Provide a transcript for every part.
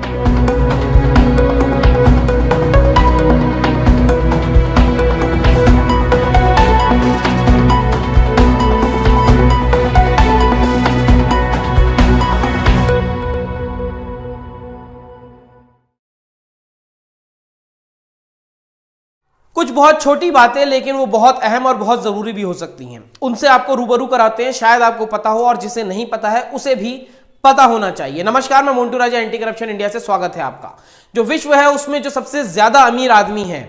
कुछ बहुत छोटी बातें लेकिन वो बहुत अहम और बहुत जरूरी भी हो सकती हैं, उनसे आपको रूबरू कराते हैं। शायद आपको पता हो और जिसे नहीं पता है उसे भी पता होना चाहिए। नमस्कार, मैं मोन्टू राजा, एंटी करप्शन इंडिया से स्वागत है आपका। जो विश्व है उसमें जो सबसे ज्यादा अमीर आदमी हैं,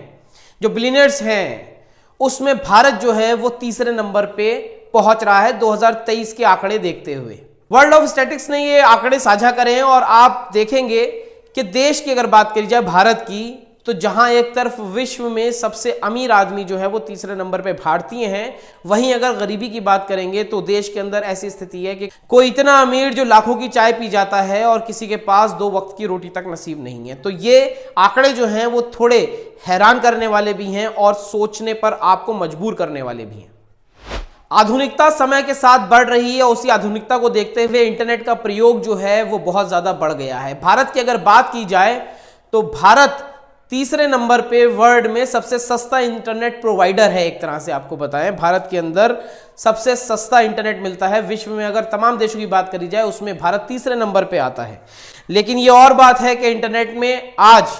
जो बिलियनर्स हैं, उसमें भारत जो है वो तीसरे नंबर पे पहुंच रहा है 2023 के आंकड़े देखते हुए। वर्ल्ड ऑफ स्टैटिस्टिक्स ने ये आंकड़े साझा करे हैं और आप देखेंगे कि देश की अगर बात करी जाए भारत की, तो जहां एक तरफ विश्व में सबसे अमीर आदमी जो है वो तीसरे नंबर पे भारतीय हैं, वहीं अगर गरीबी की बात करेंगे तो देश के अंदर ऐसी स्थिति है कि कोई इतना अमीर जो लाखों की चाय पी जाता है और किसी के पास 2 वक्त की रोटी तक नसीब नहीं है। तो ये आंकड़े जो हैं वो थोड़े हैरान करने वाले भी हैं और सोचने पर आपको मजबूर करने वाले भी हैं। आधुनिकता समय के साथ बढ़ रही है, उसी आधुनिकता को देखते हुए इंटरनेट का प्रयोग जो है वो बहुत ज्यादा बढ़ गया है। भारत की अगर बात की जाए तो भारत तीसरे नंबर पे वर्ल्ड में सबसे सस्ता इंटरनेट प्रोवाइडर है। एक तरह से आपको बताएं, भारत के अंदर सबसे सस्ता इंटरनेट मिलता है विश्व में। अगर तमाम देशों की बात करी जाए उसमें भारत तीसरे नंबर पे आता है। लेकिन ये और बात है कि इंटरनेट में आज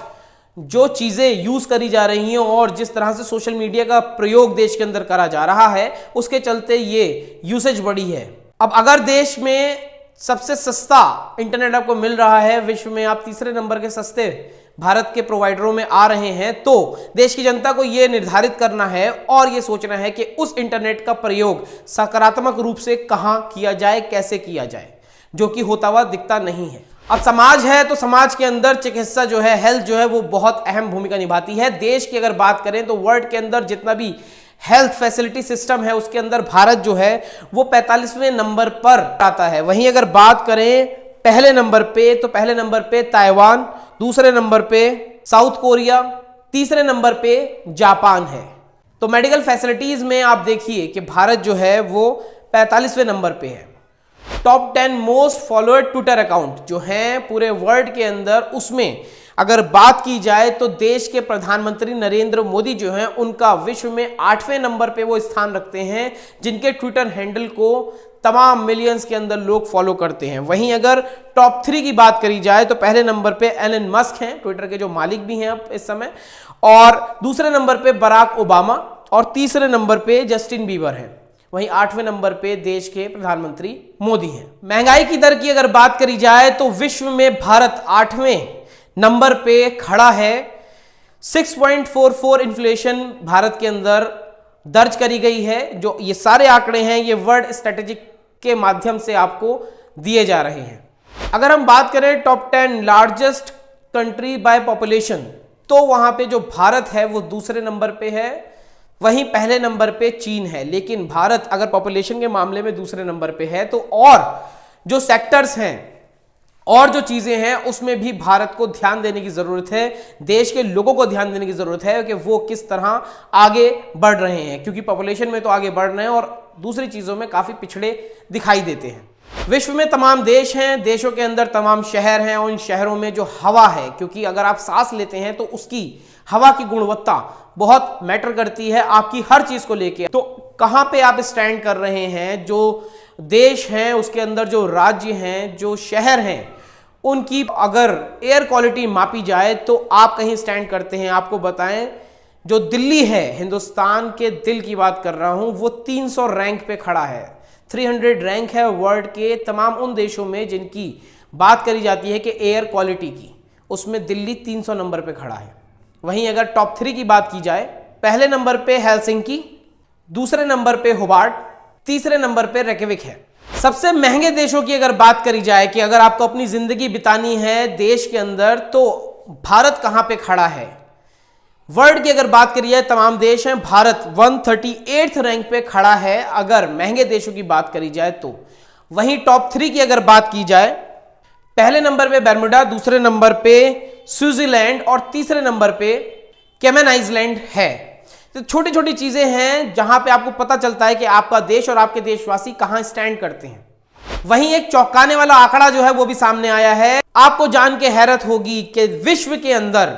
जो चीजें यूज करी जा रही हैं और जिस तरह से सोशल मीडिया का प्रयोग देश के अंदर करा जा रहा है, उसके चलते ये यूसेज बढ़ी है। अब अगर देश में सबसे सस्ता इंटरनेट आपको मिल रहा है, विश्व में आप तीसरे नंबर के सस्ते भारत के प्रोवाइडरों में आ रहे हैं, तो देश की जनता को यह निर्धारित करना है और यह सोचना है कि उस इंटरनेट का प्रयोग सकारात्मक रूप से कहां किया जाए, कैसे किया जाए, जो कि होता हुआ दिखता नहीं है। अब समाज है तो समाज के अंदर चिकित्सा जो है, हेल्थ जो है, वो बहुत अहम भूमिका निभाती है। देश की अगर बात करें तो वर्ल्ड के अंदर जितना भी हेल्थ फैसिलिटी सिस्टम है उसके अंदर भारत जो है वो 45वें नंबर पर आता है। वहीं अगर बात करें पहले नंबर पे, तो पहले नंबर पे ताइवान, दूसरे नंबर पे साउथ कोरिया, तीसरे नंबर पे जापान है। तो मेडिकल फैसिलिटीज में आप देखिए कि भारत जो है वो 45वें नंबर पे है। टॉप 10 मोस्ट फॉलोअर्ड ट्विटर अकाउंट जो हैं पूरे वर्ल्ड के अंदर, उसमें अगर बात की जाए तो देश के प्रधानमंत्री नरेंद्र मोदी जो हैं उनका विश्व में 8वें नंबर पे वो स्थान रखते हैं, जिनके ट्विटर हैंडल को तमाम मिलियंस के अंदर लोग फॉलो करते हैं। वहीं अगर टॉप 3 की बात करी जाए तो पहले नंबर पे एलन मस्क हैं, ट्विटर के जो मालिक भी हैं अब इस समय, और दूसरे नंबर पे बराक ओबामा, और तीसरे नंबर पे जस्टिन बीबर हैं। वहीं 8वें नंबर पे देश के प्रधानमंत्री मोदी हैं। महंगाई की दर की अगर बात करी जाए तो विश्व में भारत 8वें नंबर पे खड़ा है। 6.44 इन्फ्लेशन भारत के अंदर दर्ज करी गई है। जो ये सारे आंकड़े हैं ये वर्ल्ड स्ट्रेटेजिक के माध्यम से आपको दिए जा रहे हैं। अगर हम बात करें top 10 largest country by population, तो वहां पे जो भारत है वो दूसरे नंबर पे है, वहीं पहले नंबर पे चीन है। लेकिन भारत अगर पॉपुलेशन के मामले में दूसरे नंबर पे है, तो और जो सेक्टर्स हैं और जो चीजें हैं उसमें भी भारत को ध्यान देने की जरूरत है। देश के लोगों को ध्यान देने की जरूरत है कि वो किस तरह आगे बढ़ रहे हैं, क्योंकि पॉपुलेशन में तो आगे बढ़ रहे हैं और दूसरी चीजों में काफी पिछड़े दिखाई देते हैं। विश्व में तमाम देश हैं, देशों के अंदर तमाम शहर हैं, और इन शहरों में जो हवा है, क्योंकि अगर आप सांस लेते हैं तो उसकी हवा की गुणवत्ता बहुत मैटर करती है आपकी हर चीज को लेके। तो कहां पे आप स्टैंड कर रहे हैं, जो देश हैं उसके अंदर जो राज्य हैं, जो शहर हैं, उनकी अगर एयर क्वालिटी मापी जाए तो आप कहीं स्टैंड करते हैं। आपको बताएं, जो दिल्ली है, हिंदुस्तान के दिल की बात कर रहा हूं, वो 300 रैंक पे खड़ा है। 300 रैंक है वर्ल्ड के तमाम उन देशों में जिनकी बात करी जाती है कि एयर क्वालिटी की, उसमें दिल्ली 300 नंबर पे खड़ा है। वहीं अगर टॉप 3 की बात की जाए, पहले नंबर पे हेलसिंकी, दूसरे नंबर पे होबार्ट, तीसरे नंबर पे रेकविक है। सबसे महंगे देशों की अगर बात करी जाए कि अगर आपको अपनी जिंदगी बितानी है देश के अंदर, तो भारत कहां पे खड़ा है। वर्ल्ड की अगर बात करी जाए, तमाम देश हैं, भारत 138 रैंक पे खड़ा है अगर महंगे देशों की बात करी जाए तो। वहीं टॉप 3 की अगर बात की जाए, पहले नंबर पे बर्मुडा, दूसरे नंबर पे स्विट्जरलैंड और तीसरे नंबर पे कैमन आइलैंड है। तो छोटी छोटी चीजें हैं जहां पे आपको पता चलता है कि आपका देश और आपके देशवासी कहां स्टैंड करते हैं। वहीं एक चौंकाने वाला आंकड़ा जो है वो भी सामने आया है। आपको जान के हैरत होगी कि विश्व के अंदर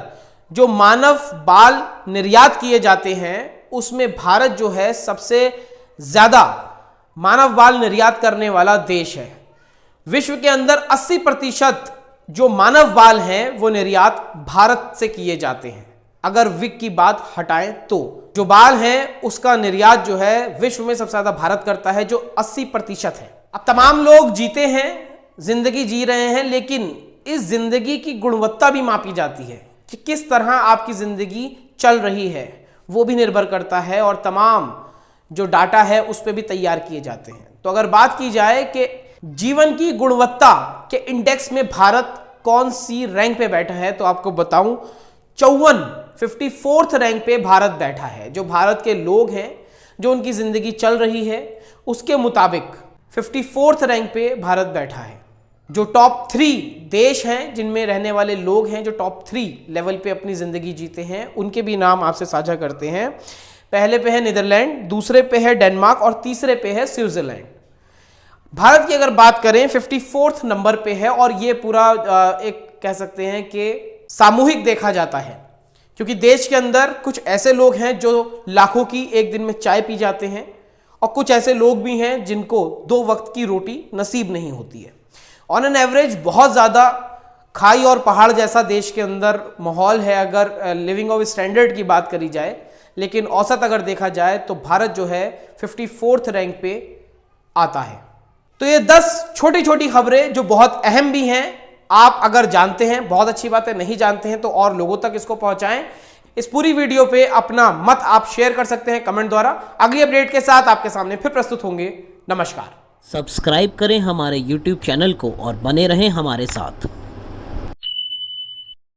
जो मानव बाल निर्यात किए जाते हैं उसमें भारत जो है सबसे ज्यादा मानव बाल निर्यात करने वाला देश है। विश्व के अंदर 80% जो मानव बाल हैं वो निर्यात भारत से किए जाते हैं। अगर विक की बात हटाएं तो जो बाल हैं उसका निर्यात जो है विश्व में सबसे ज्यादा भारत करता है, जो 80% है। अब तमाम लोग जीते हैं, जिंदगी जी रहे हैं, लेकिन इस जिंदगी की गुणवत्ता भी मापी जाती है कि किस तरह आपकी जिंदगी चल रही है, वो भी निर्भर करता है और तमाम जो डाटा है उस पर भी तैयार किए जाते हैं। तो अगर बात की जाए कि जीवन की गुणवत्ता के इंडेक्स में भारत कौन सी रैंक पे बैठा है, तो आपको बताऊं 54th रैंक पे भारत बैठा है। जो भारत के लोग हैं, जो उनकी जिंदगी चल रही है, उसके मुताबिक 54th रैंक पे भारत बैठा है। जो टॉप 3 देश हैं जिनमें रहने वाले लोग हैं, जो टॉप 3 लेवल पे अपनी जिंदगी जीते हैं, उनके भी नाम आपसे साझा करते हैं। पहले पे है नीदरलैंड, दूसरे पे है डेनमार्क और तीसरे पे है स्विट्जरलैंड। भारत की अगर बात करें 54th नंबर पे है और ये पूरा एक कह सकते हैं कि सामूहिक देखा जाता है, क्योंकि देश के अंदर कुछ ऐसे लोग हैं जो लाखों की एक दिन में चाय पी जाते हैं और कुछ ऐसे लोग भी हैं जिनको 2 वक्त की रोटी नसीब नहीं होती है। ऑन एन एवरेज बहुत ज़्यादा खाई और पहाड़ जैसा देश के अंदर माहौल है अगर लिविंग ऑफ स्टैंडर्ड की बात करी जाए, लेकिन औसत अगर देखा जाए तो भारत जो है 54th रैंक पे आता है। तो ये 10 छोटी छोटी खबरें जो बहुत अहम भी हैं, आप अगर जानते हैं बहुत अच्छी बात है, नहीं जानते हैं तो और लोगों तक इसको पहुंचाएं। इस पूरी वीडियो पे अपना मत आप शेयर कर सकते हैं कमेंट द्वारा। अगली अपडेट के साथ आपके सामने फिर प्रस्तुत होंगे। नमस्कार। सब्सक्राइब करें हमारे YouTube चैनल को और बने रहें हमारे साथ।